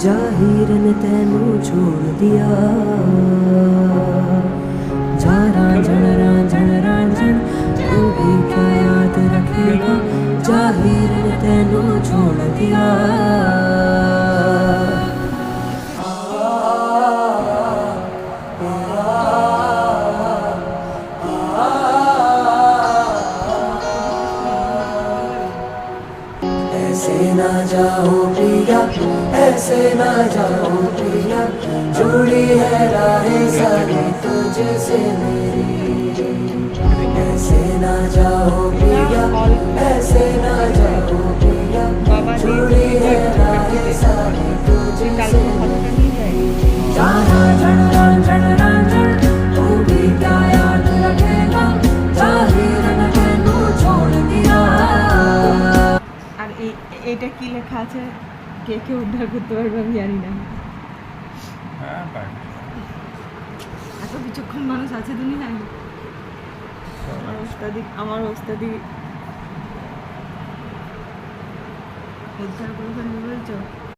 जाहिर ने तेनू छोड़ दिया जा रांझण रांझण रांझण तू भी क्या याद रखेगा जाहिर ने तेनू छोड़ दिया ऐसे ना जाओ प्रिया ऐसे ना जाओ प्रिया जुड़ी है राहें सारी तुझसे मेरी ऐसे ना जाओ प्रिया ऐसे ना जाओ प्रिया जुड़ी है राहें सारी तुझसे जाना जन रांझण रांझण तू भी क्या याद रखेगा जाहिर ने तेनू छोड़ दिया আর এইটা কি লেখা আছে কে কে উদ্ধার করতে পারবে আমি জানি না এত বিচক্ষণ মানুষ আছে দুনিয়ায় আমার ওস্তাদি উদ্ধার করে ফেলবে বলছো